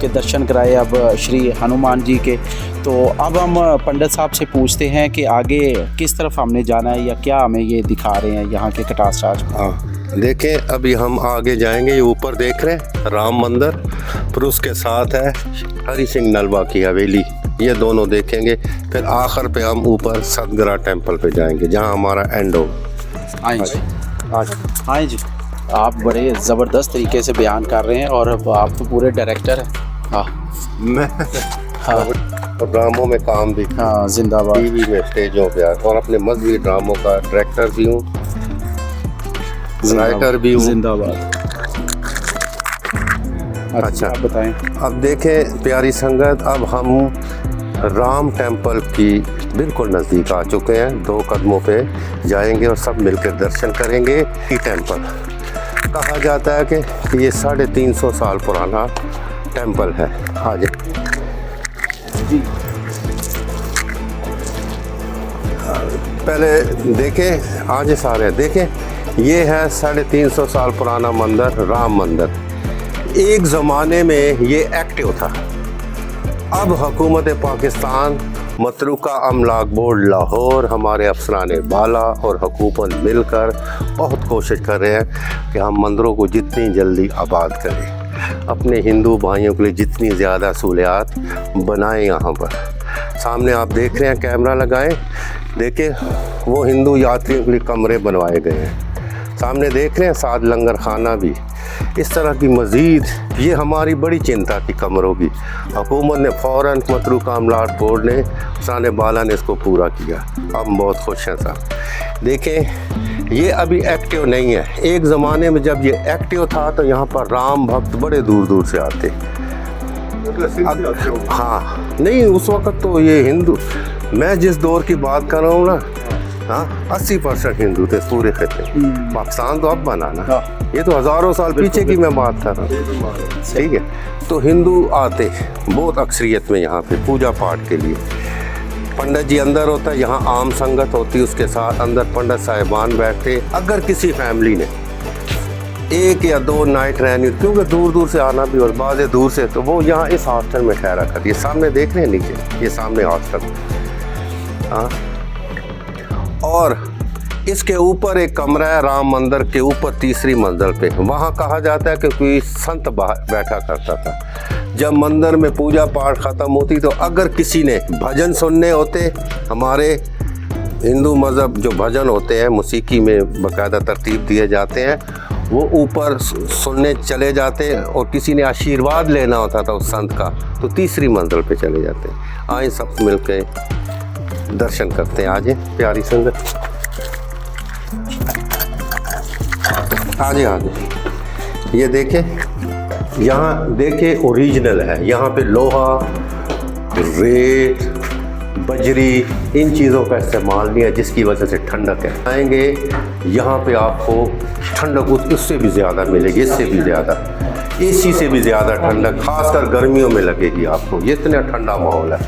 के दर्शन कराए, अब श्री हनुमान जी के। तो अब हम पंडित साहब से पूछते हैं कि आगे किस तरफ हमने जाना है, या क्या हमें ये दिखा रहे हैं यहाँ के कटास राज। हाँ देखें, अभी हम आगे जाएंगे। ये ऊपर देख रहे हैं राम मंदिर, फिर उसके साथ है हरि सिंह नलवा की हवेली, ये दोनों देखेंगे। फिर आखिर पे हम ऊपर सतगरा टेम्पल पे जाएंगे, जहाँ हमारा एंड हो। आए जी, आज हाँ जी, आप बड़े ज़बरदस्त तरीके से बयान कर रहे हैं, और आप तो पूरे डायरेक्टर हैं। हाँ, मैं हाँ, ड्रामों में काम भी, हाँ, जिंदाबाद। टीवी में, स्टेजों पे, और अपने मजहबी ड्रामों का डायरेक्टर भी हूँ, राइटर भी हूँ। जिंदाबाद। अच्छा, आप बताएं। अब देखें प्यारी संगत, अब हम राम टेम्पल की बिल्कुल नज़दीक आ चुके हैं। 2 कदमों पे जाएंगे और सब मिलकर दर्शन करेंगे। ये टेम्पल कहा जाता है कि ये 350 साल पुराना टेम्पल है। आज जी। पहले देखें, आज सारे देखें, ये है 350 साल पुराना मंदिर, राम मंदिर। एक ज़माने में ये एक्टिव था। अब हुकूमत पाकिस्तान, मतरूका अमलाक बोर्ड लाहौर, हमारे अफसरान बाला और हुकूमत मिलकर बहुत कोशिश कर रहे हैं कि हम मंदिरों को जितनी जल्दी आबाद करें, अपने हिंदू भाइयों के लिए जितनी ज़्यादा सहूलियात बनाएं। यहाँ पर सामने आप देख रहे हैं, कैमरा लगाएं, देखें वो हिंदू यात्रियों के लिए कमरे बनवाए गए हैं। सामने देख रहे हैं साथ लंगर खाना भी। इस तरह की मज़ीद, ये हमारी बड़ी चिंता थी कमरों की। हुकूमत ने फ़ौरन, मतरूका अमलाक बोर्ड ने, अफसरान बाला ने इसको पूरा किया। हम बहुत खुश हैं साहब। देखें ये अभी एक्टिव नहीं है। एक ज़माने में जब ये एक्टिव था तो यहाँ पर राम भक्त बड़े दूर दूर से आते। हाँ, नहीं उस वक़्त तो ये हिंदू, मैं जिस दौर की बात कर रहा हूँ ना, हाँ 80% हिंदू थे पूरे खत्ते। पाकिस्तान तो अब बना ना, ये तो हज़ारों साल पीछे की मैं बात कर रहा हूँ। ठीक है, तो हिंदू आते बहुत अक्सरियत में यहाँ पे पूजा पाठ के लिए। पंडित जी अंदर होता है, यहाँ आम संगत होती, उसके साथ अंदर पंडित साहिबान बैठते। अगर किसी फैमिली ने 1 या 2 नाइट रहनी, क्योंकि दूर दूर से आना भी और बाद दूर से, तो वो यहाँ इस हॉस्टल में ठहरा कर। ये सामने देख रहे हैं नीचे, ये सामने हॉस्टल, हाँ। और इसके ऊपर एक कमरा है राम मंदिर के ऊपर, तीसरी मंजिल पे। वहाँ कहा जाता है कि कोई संत बैठा करता था। जब मंदिर में पूजा पाठ ख़त्म होती तो अगर किसी ने भजन सुनने होते, हमारे हिंदू मज़हब जो भजन होते हैं मौसीकी में बाकायदा तरतीब दिए जाते हैं, वो ऊपर सुनने चले जाते। और किसी ने आशीर्वाद लेना होता था उस संत का, तो तीसरी मंजिल पे चले जाते। आए सब मिल के दर्शन करते हैं। आज प्यारी संगत, आजे आजे। ये देखें, यहाँ देखें ओरिजिनल है। यहाँ पे लोहा, रेत, बजरी, इन चीज़ों का इस्तेमाल नहीं है, जिसकी वजह से ठंडक है। आएंगे यहाँ पे आपको ठंडक उससे भी ज़्यादा मिलेगी, इससे भी ज़्यादा, एसी से भी ज़्यादा ठंडक, खासकर गर्मियों में लगेगी आपको। ये इतना ठंडा माहौल है।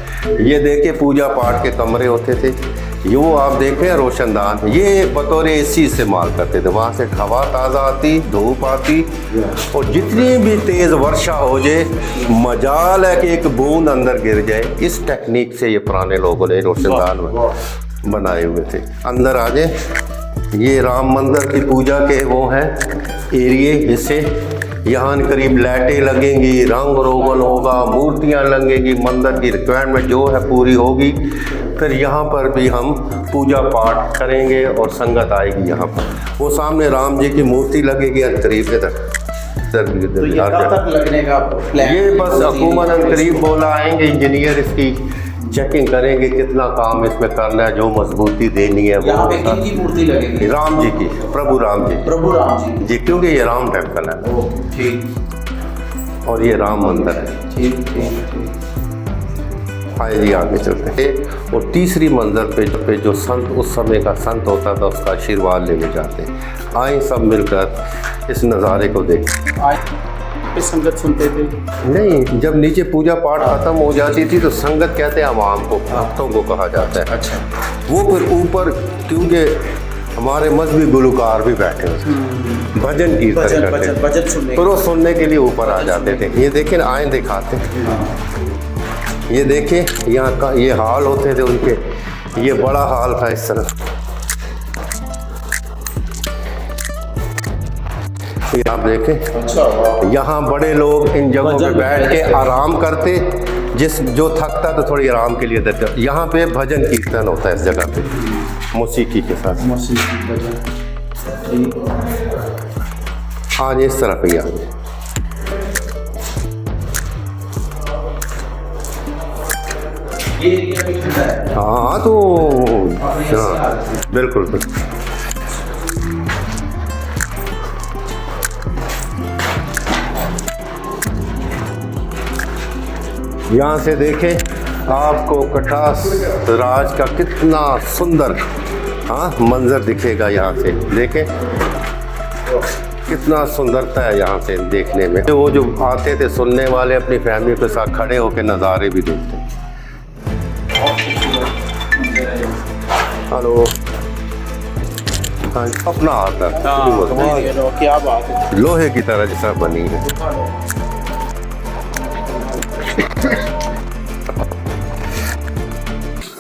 ये देखे पूजा पाठ के कमरे होते थे, ये वो आप देख रहे हैं रोशनदान, ये बतौर एसी इस्तेमाल करते थे। वहाँ से हवा ताज़ा आती, धूप आती, और जितनी भी तेज़ वर्षा हो जाए, मजाल है कि एक बूंद अंदर गिर जाए। इस टेक्निक से ये पुराने लोगों ने रोशनदान बनाए हुए थे। अंदर आ जाए, ये राम मंदिर की पूजा के वो हैं एरिए, हिस्से। यहाँ करीब लाइटें लगेंगी, रंग रोगन होगा, मूर्तियाँ लगेंगी, मंदिर की रिक्वायरमेंट जो है पूरी होगी। फिर यहाँ पर भी हम पूजा पाठ करेंगे और संगत आएगी यहाँ पर। वो सामने राम जी की मूर्ति लगेगी करीब इधर। तो ये कब तक लगने का प्लान? ये बस हुकूमत करीब बोला, आएंगे इंजीनियर, इसकी चेकिंग करेंगे कितना काम इसमें करना है, जो मजबूती देनी है। यहाँ पे किनकी मूर्ति लगेगी? राम जी की, प्रभु राम जी। प्रभु राम जी जी, क्योंकि ये राम टेम्पल है। ठीक। और ये राम मंदिर है। ठीक ठीक ठीक। आइए जी आगे चलते हैं। और तीसरी मंजिल पे जो संत, उस समय का संत होता था, उसका आशीर्वाद लेने जाते। आए सब मिलकर इस नज़ारे को देखें। संगत सुनते थे? नहीं, जब नीचे पूजा पाठ खत्म हो जाती थी तो संगत कहते हैं आवाम को, भक्तों को कहा जाता है। अच्छा। वो फिर ऊपर, क्योंकि हमारे मजहबी गुलकार भी बैठे होते, भजन कीर्तन करते, भजन सुनने, तो वो सुनने के लिए ऊपर आ जाते थे। ये देखें, आए दिखाते हैं। ये देखें, यहाँ का ये हाल होते थे उनके, ये बड़ा हाल था इस तरह। ये आप देखें, यहाँ बड़े लोग इन जगहों पे बैठ के आराम करते। जो थकता तो थोड़ी आराम के लिए देते। यहाँ पे भजन कीर्तन होता है इस जगह पे, मौसीकी के साथ। आज इस तरह पे आगे। हाँ तो हाँ, बिल्कुल बिल्कुल। यहाँ से देखें आपको कटास राज का कितना सुंदर मंजर दिखेगा। यहाँ से देखें कितना सुंदरता है यहाँ से देखने में। वो जो आते थे सुनने वाले, अपनी फैमिली के साथ खड़े होकर नज़ारे भी देखते हैं। हेलो, हाँ अपना आता है, क्या बात है। लोहे की तरह जैसा बनी है।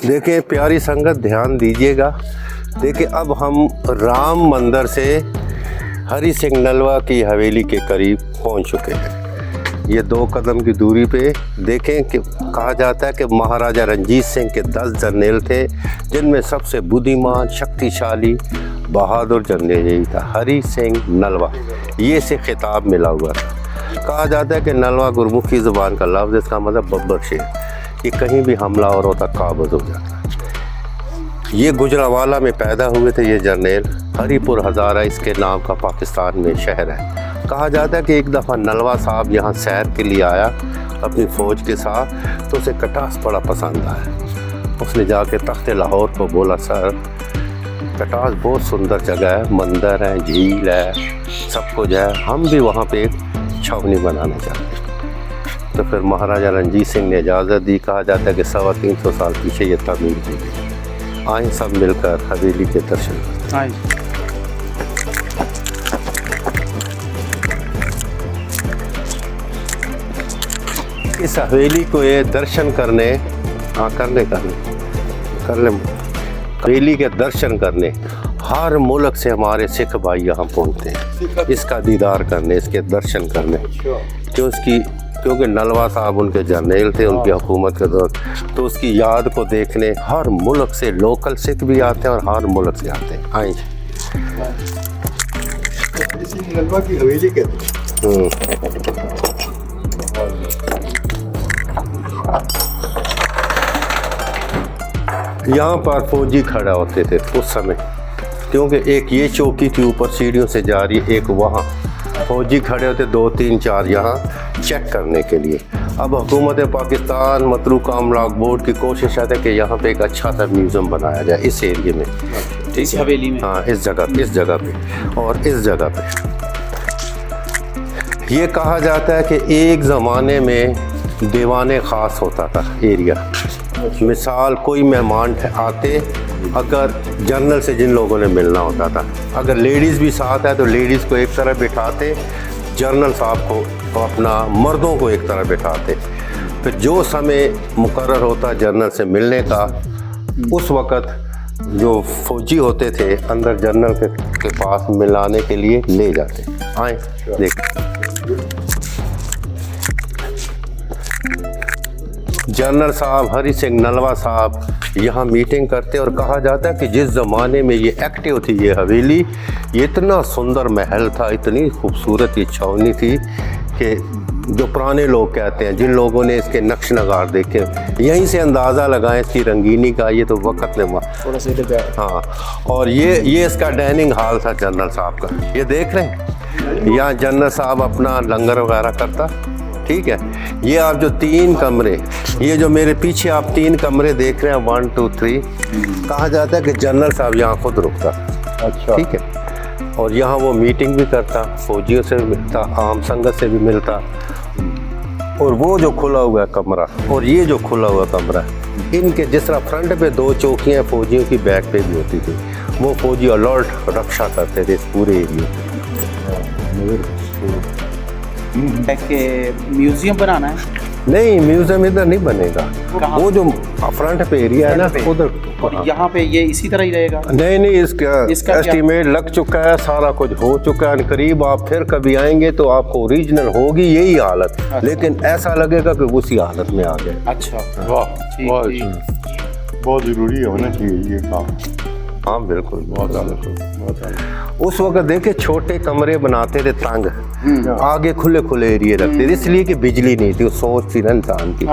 देखिए प्यारी संगत, ध्यान दीजिएगा। देखिए अब हम राम मंदिर से हरि सिंह नलवा की हवेली के करीब पहुंच चुके हैं। ये 2 कदम की दूरी पे देखें कि कहा जाता है कि महाराजा रंजीत सिंह के 10 जर्नैल थे, जिनमें सबसे बुद्धिमान, शक्तिशाली, बहादुर जर्नैल यही था, हरि सिंह नलवा। ये से खिताब मिला हुआ था। कहा जाता है कि नलवा गुरमुखी ज़ुबान का लफ्ज़, इसका मतलब बब्बर शेर, कि कहीं भी हमला और होता काबज़ हो जाता। ये गुजरावाला में पैदा हुए थे। ये जर्नैल हरिपुर हज़ारा इसके नाम का पाकिस्तान में शहर है। कहा जाता है कि एक दफ़ा नलवा साहब यहाँ सैर के लिए आया अपनी फ़ौज के साथ, तो उसे कटास बड़ा पसंद आया। उसने जाके तख्त लाहौर को बोला, सर कटास बहुत सुंदर जगह है, मंदिर है, झील है, सब कुछ है, हम भी वहाँ पे एक छावनी बनाना चाहते हैं। तो फिर महाराजा रंजीत सिंह ने इजाज़त दी। कहा जाता है कि 350 साल पीछे ये तमीर की गई। आए सब मिलकर हवेली के दर्शन करते। इस हवेली को ये दर्शन करने कर ले हवेली के दर्शन करने हर मुल्क से हमारे सिख भाई यहाँ पहुँचते हैं, इसका दीदार करने, इसके दर्शन करने। क्योंकि नलवा साहब उनके जर्नैल थे उनकी हुकूमत के दौर, तो उसकी याद को देखने हर मुल्क से लोकल सिख भी आते हैं और हर मुल्क से आते हैं। आए नलवा की हवेली के यहाँ पर फौजी खड़ा होते थे उस समय, क्योंकि एक ये चौकी थी ऊपर सीढ़ियों से जा रही, एक वहाँ फौजी खड़े होते 2, 3, 4 यहाँ चेक करने के लिए। अब हुकूमत पाकिस्तान मतरूका अमलाक बोर्ड की कोशिश है कि यहाँ पे एक अच्छा सा म्यूज़ियम बनाया जाए इस एरिया में, इस हवेली में। हाँ, इस जगह पे और इस जगह पे। ये कहा जाता है कि एक ज़माने में दीवाने ख़ास होता था एरिया। मिसाल कोई मेहमान आते, अगर जनरल से जिन लोगों ने मिलना होता था, अगर लेडीज़ भी साथ है तो लेडीज़ को एक तरह बिठाते, जनरल साहब को तो अपना मर्दों को एक तरह बिठाते। फिर जो समय मुकर्रर होता जनरल से मिलने का, उस वक़्त जो फौजी होते थे अंदर जनरल के पास मिलाने के लिए ले जाते। आए देख, जनरल साहब हरि सिंह नलवा साहब यहाँ मीटिंग करते, और कहा जाता है कि जिस ज़माने में ये एक्टिव थी ये हवेली, ये इतना सुंदर महल था, इतनी खूबसूरत ये छावनी थी कि जो पुराने लोग कहते हैं, जिन लोगों ने इसके नक्श नगार देखे, यहीं से अंदाज़ा लगाएं इसकी रंगीनी का। ये तो वक़्त ने थोड़ा सा हाँ, और ये इसका डाइनिंग हॉल था जनरल साहब का। ये देख रहे हैं, यहाँ जनरल साहब अपना लंगर वगैरह करता, ठीक है। ये आप जो 3 कमरे, ये जो मेरे पीछे आप 3 कमरे देख रहे हैं, 1, 2, 3, कहा जाता है कि जनरल साहब यहाँ खुद रुकता। अच्छा, ठीक है। और यहाँ वो मीटिंग भी करता, फौजियों से भी मिलता, आम संगत से भी मिलता। और वो जो खुला हुआ कमरा और ये जो खुला हुआ कमरा, इनके जिस तरह फ्रंट पे 2 चौकियाँ फौजियों की बैक पे भी होती थी, वो फौजी अलर्ट रक्षा करते थे इस पूरे एरिया के। म्यूजियम बनाना है? नहीं, म्यूजियम इधर नहीं बनेगा। वो जो फ्रंट पे एरिया है ना उधर, और यहाँ पे ये इसी तरह ही रहेगा? नहीं, इसका एस्टीमेट लग चुका है, सारा कुछ हो चुका है। करीब आप फिर कभी आएंगे तो आपको ओरिजिनल होगी यही हालत। अच्छा। लेकिन ऐसा लगेगा कि उसी हालत में आ गए। अच्छा, बहुत ज़रूरी है, होना चाहिए ये काम। हाँ बिल्कुल, बहुत उस वक्त देखे छोटे कमरे बनाते थे तंग, आगे खुले खुले एरिए रखते थे, इसलिए कि बिजली नहीं थी। वो सोच थी ना इंसान की,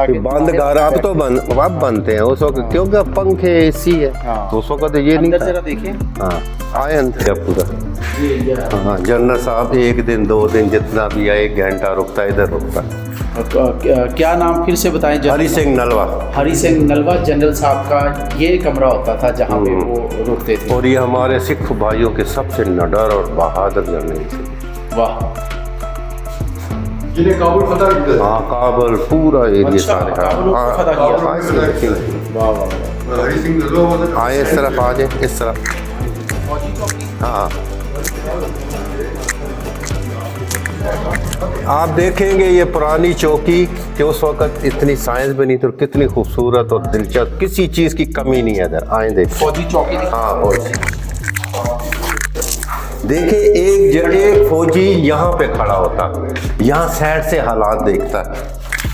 कि बंद घर अब तो अब बनते हैं, उस वक्त क्योंकि अब पंखे एसी है। तो उस वक्त ये नहीं था। हाँ, आए अंदर पूरा। हाँ, जनरल साहब 1 दिन 2 दिन जितना भी आए, 1 घंटा रुकता, इधर रुकता। क्या नाम फिर से बताएं? हरि सिंह नलवा। हरि सिंह नलवा जनरल साहब का ये कमरा होता था जहाँ पे वो रुकते थे। और ये हमारे सिख भाइयों के सबसे निडर और बहादुर जनरल थे। वाह, जिन्हें काबुल फतह किया। हाँ काबुल पूरा एरिया अच्छा, सारे काबुल को फतह किया। हाँ, इसमें देखिए। वाह वाह। हरी सिंह नजर आए इस तरफ आ जाए, इस तरफ। हाँ आप देखेंगे ये पुरानी चौकी कि उस वक्त इतनी साइंस बनी तो कितनी खूबसूरत और दिलचस्प, किसी चीज़ की कमी नहीं है इधर। आए देखिए फौजी चौकी हाँ फौजी। देखिए एक फौजी यहाँ पे खड़ा होता, यहाँ साइड से हालात देखता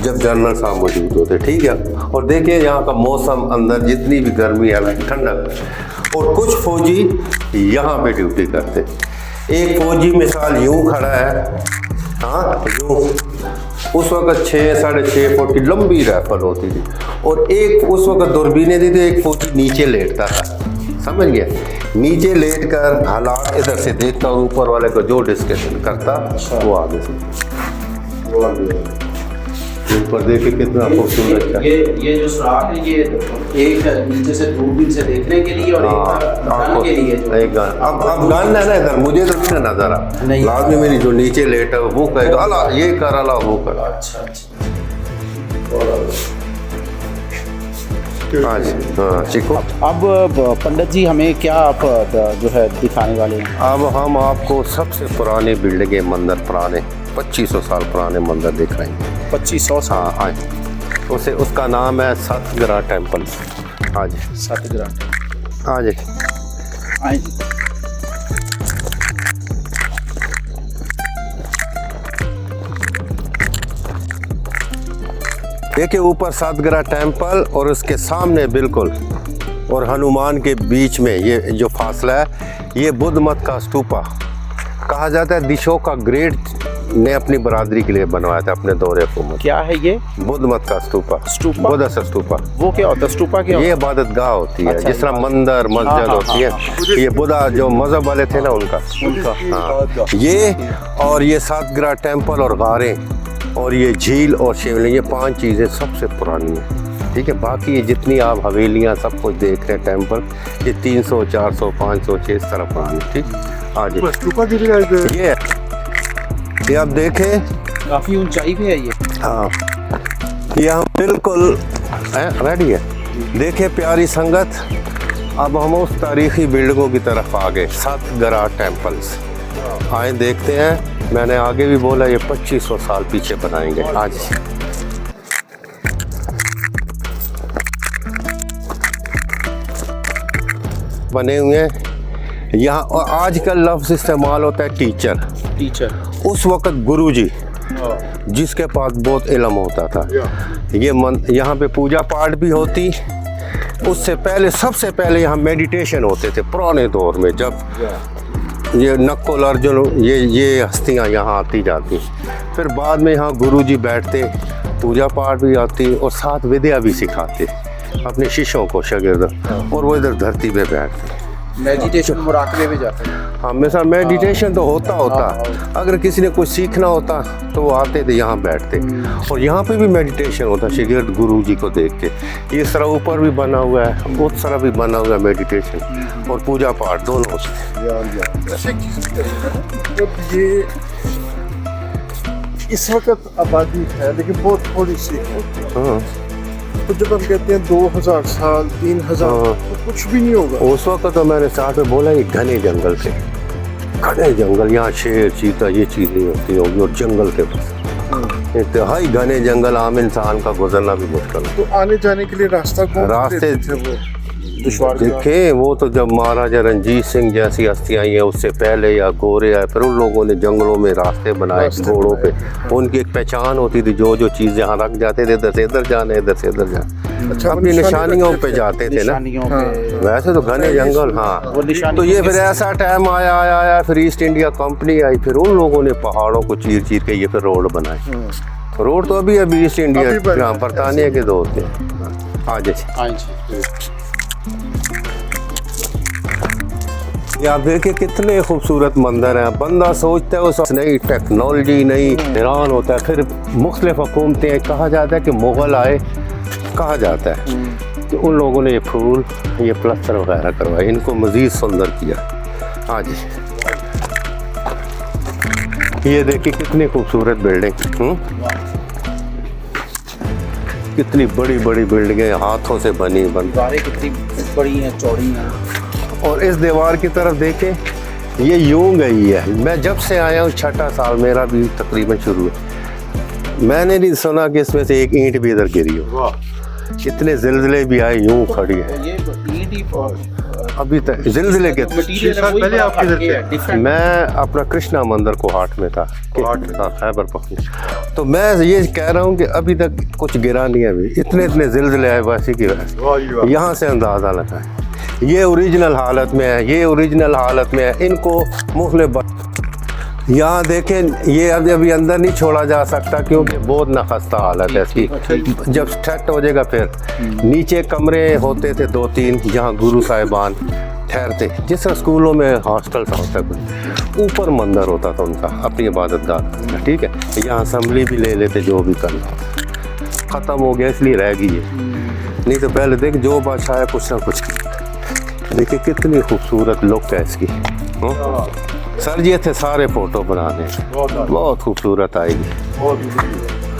जब जनरल साहब मौजूद होते, ठीक है। और देखिए यहाँ का मौसम, अंदर जितनी भी गर्मी है ठंडक, और कुछ फौजी यहाँ पे ड्यूटी करते। एक फौजी मिसाल यूँ खड़ा है, हाँ यूँ, उस वक्त 6-6.5 फुट की लंबी राइफल होती थी, और एक उस वक्त दूरबीनें थी तो एक फौजी नीचे लेटता था, समझ गया। नीचे लेट कर हालात इधर से देखता और ऊपर वाले को जो डिस्कशन करता वो आगे से ऊपर देखिए कितना खूबसूरत है। ये जो सुराख है ये एक नीचे से दूरबीन से देखने के लिए और एक गन के लिए। एक गन, अब गन है ना इधर, मुझे तो नहीं नजर आ, नहीं। लाजमी मेरी जो नीचे लेट है वो कहेगा अला ये कर, अला वो कर। अच्छा हाँ जी हाँ चिको। अब पंडित जी हमें क्या आप जो है दिखाने वाले हैं? अब हम आपको सबसे पुराने बिल्डिंगे, मंदिर, पुराने 2500 साल पुराने मंदिर दिखाएंगे। 2500 साल। हाँ आज उसे, उसका नाम है सतग्रह टेम्पल। हाँ जी सतग्रह। हाँ जी आए जी। देखिए ऊपर सतग्रह टेम्पल और उसके सामने बिल्कुल और हनुमान के बीच में ये जो फासला है, ये बुद्ध मत का स्तूपा कहा जाता है। दिशो का ग्रेट ने अपनी बरादरी के लिए बनवाया था अपने दौरे हुकूमत। क्या है ये? बुद्ध मत का स्तूपा। स्तूपा? बुद्ध सा स्तूपा। वो क्या होता है? स्तूपा क्या ये होता है? इबादतगाह होती है, अच्छा, जिस तरह मंदिर मस्जिद हाँ, होती है। ये बुद्धा जो मजहब वाले थे ना उनका हाँ। ये और ये सतग्रह टेम्पल और गारें और ये झील और शिवलिंग, ये 5 चीज़ें सबसे पुरानी हैं, ठीक है। बाकी ये जितनी आप हवेलियाँ सब कुछ देख रहे हैं टेम्पल, ये 300, 400, 500, 6 इस तरह पुरानी, ठीक। आज ये आप देखें काफी ऊंचाई पे है ये। हाँ ये हम बिल्कुल रेडी है। देखें प्यारी संगत, अब हम उस तारीखी बिल्डिंगों की तरफ आ गए, सतग्रह टेम्पल्स। आए देखते हैं, मैंने आगे भी बोला ये 2500 साल पीछे बनाएंगे आज। बने हुए हैं यहाँ, और आजकल लफ्ज़ इस्तेमाल होता है टीचर। टीचर उस वक्त गुरुजी जिसके पास बहुत इल्म होता था। ये यहाँ पे पूजा पाठ भी होती, उससे पहले सबसे पहले यहाँ मेडिटेशन होते थे पुराने दौर में, जब ये नकुल अर्जुन ये हस्तियाँ यहाँ आती जाती, फिर बाद में यहाँ गुरुजी बैठते, पूजा पाठ भी आती और साथ विद्या भी सिखाते अपने शिष्यों को, शागिर्द, और वो इधर धरती पे बैठते मेडिटेशन मुराकबे में जाते हैं। हमेशा मेडिटेशन तो होता अगर किसी ने कुछ सीखना होता तो वो आते थे यहाँ बैठते, और यहाँ पे भी मेडिटेशन होता शागिर्द गुरु जी को देख के। इस तरह ऊपर भी बना हुआ है, उस तरह भी बना हुआ है मेडिटेशन और पूजा पाठ दोनों होते। ऐसे मतलब ये इस वक्त आबादी है लेकिन बहुत थोड़ी सी है। हाँ तो जब हम कहते हैं 2000 साल 3000 तो कुछ भी नहीं होगा। उस वक्त तो मैंने साथ में बोला ये घने जंगल थे, घने जंगल, यहाँ शेर चीता ये चीज़ें होती होगी, और जंगल के पास इंतहाई घने जंगल, आम इंसान का गुजरना भी मुश्किल है। तो आने जाने के लिए रास्ता कौन रास्ते देते थे वो दुश्वार? देखे वो तो जब महाराजा रंजीत सिंह जैसी हस्तियाँ आई हैं उससे पहले, या गोरे आए, फिर उन लोगों ने जंगलों में रास्ते बनाए घोड़ों पे। उनकी एक पहचान होती थी, जो चीज़ यहाँ रख जाते थे, इधर से इधर जाने, इधर से इधर जाने, अच्छा, अपनी निशानियों पे जाते थे ना। वैसे तो घने जंगल, हाँ। तो ये फिर ऐसा टाइम आया फिर ईस्ट इंडिया कंपनी आई, फिर उन लोगों ने पहाड़ों को चीर चीर के ये फिर रोड बनाए। रोड तो अभी ईस्ट इंडिया बरतानिया के दौर के आज। ये आप देखिए कितने खूबसूरत मंदिर हैं। बंदा सोचता है उस नई टेक्नोलॉजी नई, हैरान होता है। फिर मुख्तलिफ हुकूमतें, कहा जाता है कि मुग़ल आए, कहा जाता है कि उन लोगों ने ये फूल, ये प्लस्तर वगैरह करवाए, इनको मज़ीद सुंदर किया। हाँ जी ये देखिए कितनी खूबसूरत बिल्डिंग, कितनी बड़ी बड़ी बिल्डिंगें हाथों से बनी दीवारें कितनी बड़ी हैं, चौड़ी हैं। और इस दीवार की तरफ देखें, ये यूं गई है। मैं जब से आया हूँ, छठा साल मेरा भी तकरीबन शुरू है, मैंने नहीं सुना कि इसमें से एक ईंट भी इधर गिरी हो। कितने जिलजिले भी आए, यूं खड़ी है ये ईंट ही अभी तक। जिलजिले के मटीरियल है, पहले आप किधर थे? डिफरेंट। मैं अपना कृष्णा मंदिर कोहाट में था, हाँ, खैबर पख्तूनख्वा। तो मैं ये कह रहा हूँ कि अभी तक कुछ गिरा नहीं है। अभी इतने जिलजिले आए वासी की वजह से, यहाँ से अंदाज़ा लगा है ये ओरिजिनल हालत में है, ये ओरिजिनल हालत में है। इनको मुख्तलिफ यहाँ देखें, ये अभी अंदर नहीं छोड़ा जा सकता क्योंकि बहुत नखस्ता हालत है इसकी। जब सेट हो जाएगा फिर नीचे कमरे होते थे 2-3 जहाँ गुरु साहिबान ठहरते, जिस तरह स्कूलों में हॉस्टल सा होता है, ऊपर मंदिर होता था उनका, अपनी इबादतगाह। ठीक है, यहाँ असम्बली भी ले लेते, जो भी करना। ख़त्म हो गया इसलिए रह गई है, नहीं तो पहले देख जो बादशाह है कुछ ना कुछ। देखिए कितनी खूबसूरत लुक है इसकी। सर ये थे सारे फ़ोटो बनाने, बहुत खूबसूरत आएगी।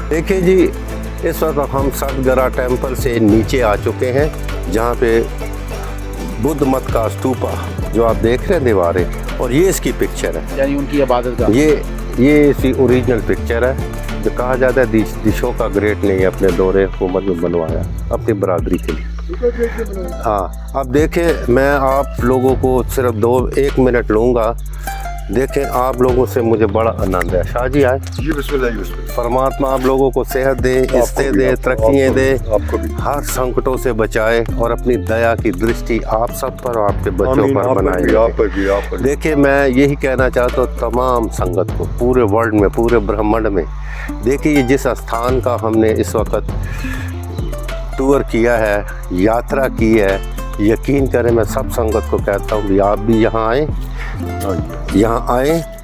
देखिए जी, इस वक्त हम सतगरा टेम्पल से नीचे आ चुके हैं, जहाँ पे बुद्ध मत का स्तूपा जो आप देख रहे हैं दीवारें, और ये इसकी पिक्चर है, यानी उनकी इबादत का। ये इसकी ओरिजिनल पिक्चर है। जो कहा जाता है दिशों का ग्रेट ने अपने दौरे हुकूमत में बनवाया अपनी बरादरी के लिए। हाँ, अब देखें, मैं आप लोगों को सिर्फ 1 मिनट लूँगा। देखें, आप लोगों से मुझे बड़ा आनंद है। शाह जी आए जी, बिस्मिल्लाह। परमात्मा आप लोगों को सेहत दे, इज्जतें दे, तरक्कियाँ दे, आपको भी हर संकटों से बचाए और अपनी दया की दृष्टि आप सब पर और आपके बच्चों पर बनाए। आप पर भी। देखिए, मैं यही कहना चाहता हूँ तमाम संगत को, पूरे वर्ल्ड में, पूरे ब्रह्मांड में। देखिए, जिस स्थान का हमने इस वक्त टूर किया है, यात्रा की है, यकीन करें मैं सब संगत को कहता हूँ कि आप भी यहाँ आएँ,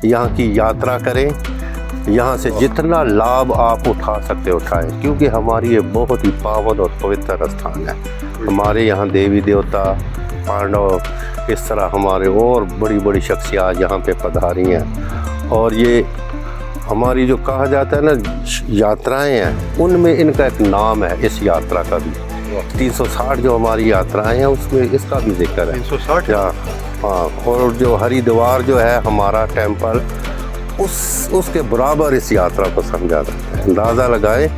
यहाँ की यात्रा करें, यहाँ से जितना लाभ आप उठा सकते उठाएं, क्योंकि हमारी ये बहुत ही पावन और पवित्र स्थान है। हमारे यहाँ देवी देवता, पांडव, इस तरह हमारे और बड़ी बड़ी शख्सियत यहाँ पे पधारी हैं। और ये हमारी जो कहा जाता है ना यात्राएं हैं, उनमें इनका एक नाम है, इस यात्रा का भी। 360 जो हमारी यात्राएं हैं उसमें इसका भी जिक्र है। 360 हाँ, और जो हरिद्वार जो है हमारा टेम्पल, उसके बराबर इस यात्रा को समझा जाता है। अंदाज़ा लगाएं,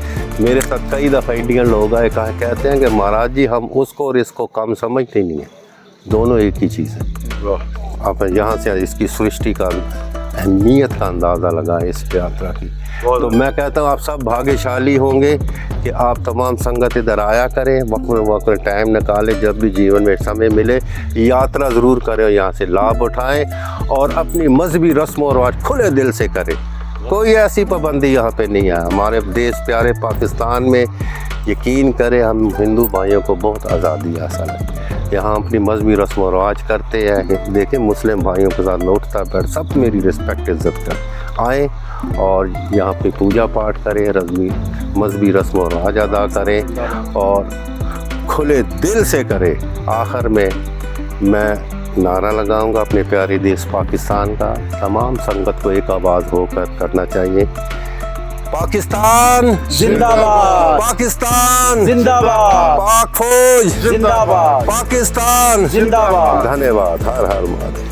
मेरे साथ कई दफ़ा इंडियन लोग आए, कहते हैं कि महाराज जी हम उसको और इसको कम समझते नहीं हैं, दोनों एक ही चीज़ है। आप यहाँ से इसकी सृष्टि का अहमियत का अंदाज़ा लगाएं इस यात्रा की। तो मैं कहता हूँ आप सब भाग्यशाली होंगे कि आप तमाम संगत इधर आया करें, वक्त टाइम निकालें, जब भी जीवन में समय मिले यात्रा ज़रूर करें, यहाँ से लाभ उठाएं और अपनी मजहबी रस्म और रिवाज खुले दिल से करें। कोई ऐसी पाबंदी यहाँ पे नहीं है। हमारे देश प्यारे पाकिस्तान में यकीन करें, हम हिंदू भाइयों को बहुत आज़ादी हासिल है। यहाँ अपनी मजहबी रस्म व रिवाज करते हैं। देखें, मुस्लिम भाइयों के साथ उठता बैठ सब मेरी रिस्पेक्ट इज़्ज़त कर आएँ और यहाँ पे पूजा पाठ करें, मजहबी रस्म व रिवाज अदा करें और खुले दिल से करें। आखिर में मैं नारा लगाऊंगा अपने प्यारे देश पाकिस्तान का, तमाम संगत को एक आवाज़ होकर करना चाहिए। पाकिस्तान जिंदाबाद, पाकिस्तान जिंदाबाद, पाक फौज जिंदाबाद, पाकिस्तान जिंदाबाद। धन्यवाद। हर हर महादेव।